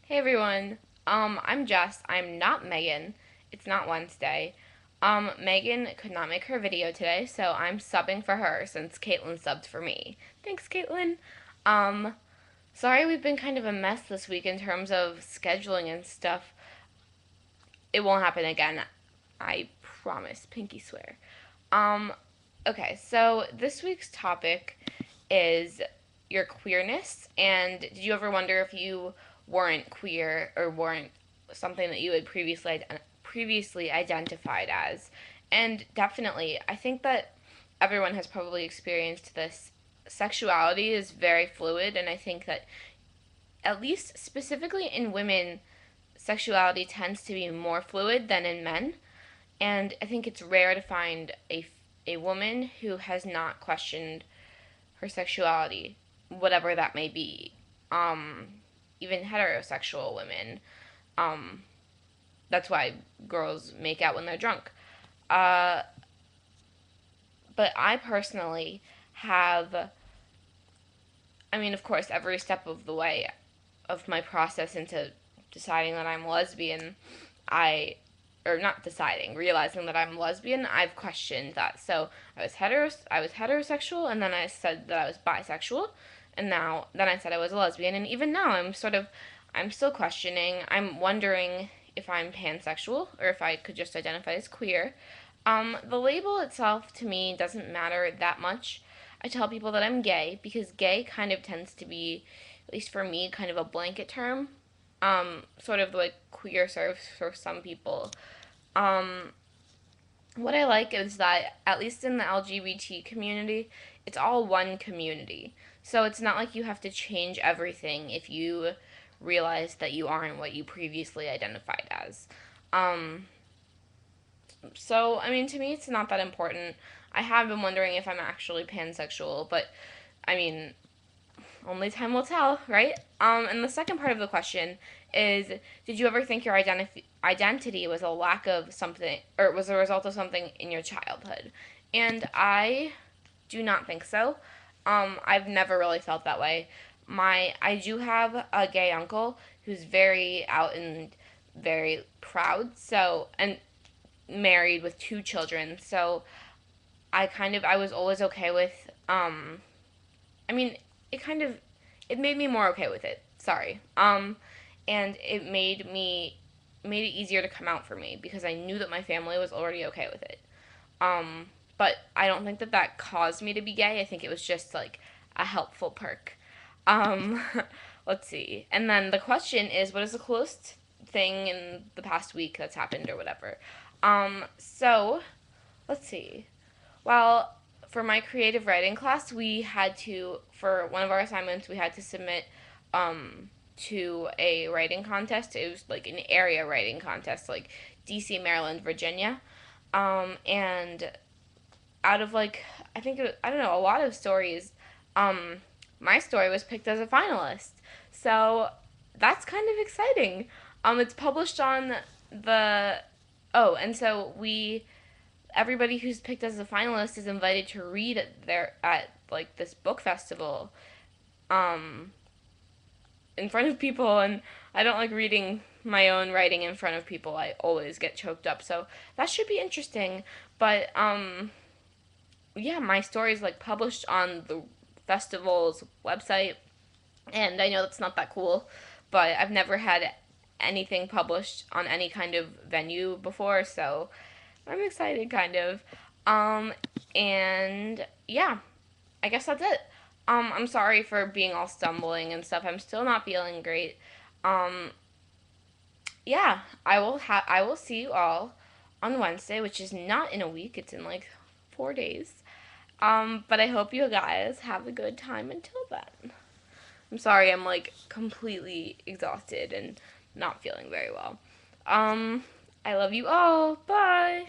Hey everyone. I'm Jess. I'm not Megan. It's not Wednesday. Megan could not make her video today, so I'm subbing for her since Caitlin subbed for me. Thanks, Caitlin. Um, Sorry we've been kind of a mess this week in terms of scheduling and stuff. It won't happen again. I promise. Pinky swear. Um, okay, so this week's topic is your queerness. And did you ever wonder if you weren't queer or weren't something that you had previously identified as? And definitely, I think that everyone has probably experienced this. Sexuality is very fluid, and I think that at least specifically in women, sexuality tends to be more fluid than in men. And I think it's rare to find a woman who has not questioned her sexuality, whatever that may be. Um, Even heterosexual women. Um, that's why girls make out when they're drunk. Uh, but I personally have, I mean, of course, every step of the way of my process into deciding that I'm lesbian, I or not deciding, realizing that I'm lesbian, I've questioned that. So I was heterosexual, and then I said that I was bisexual, and then I said I was a lesbian, and even now I'm still questioning. I'm wondering if I'm pansexual or if I could just identify as queer. The label itself to me doesn't matter that much. I tell people that I'm gay because gay kind of tends to be, at least for me, kind of a blanket term. Sort of like queer serves for some people. Um, what I like is that, at least in the LGBT community, it's all one community. So it's not like you have to change everything if you realize that you aren't what you previously identified as. Um, so, I mean, to me, it's not that important. I have been wondering if I'm actually pansexual, but I mean, only time will tell, right? And the second part of the question is, did you ever think your identity was a lack of something, or was a result of something in your childhood? And I do not think so. I've never really felt that way. I do have a gay uncle who's very out and very proud, so, and married with two children, so I was always okay with, I mean, it kind of it made me more okay with it. Sorry. And it made it easier to come out for me because I knew that my family was already okay with it. But I don't think that that caused me to be gay. I think it was just like a helpful perk. Um, let's see. And then the question is, what is the coolest thing in the past week that's happened or whatever? So let's see. Well, for my creative writing class, for one of our assignments, we had to submit to a writing contest. It was like an area writing contest, like DC, Maryland, Virginia. And out of I don't know, a lot of stories, um, my story was picked as a finalist. So that's kind of exciting. It's published on the, oh, and so everybody who's picked as a finalist is invited to read at like this book festival um in front of people, and I don't like reading my own writing in front of people. I always get choked up. So that should be interesting. But yeah, my story is like published on the festival's website, and I know that's not that cool, but I've never had anything published on any kind of venue before, so I'm excited, kind of. Um, and yeah, I guess that's it. I'm sorry for being all stumbling and stuff. I'm still not feeling great. Um, yeah, I will see you all on Wednesday, which is not in a week. It's in like 4 days. But I hope you guys have a good time until then. I'm sorry, I'm like completely exhausted and not feeling very well. Um, I love you all. Bye.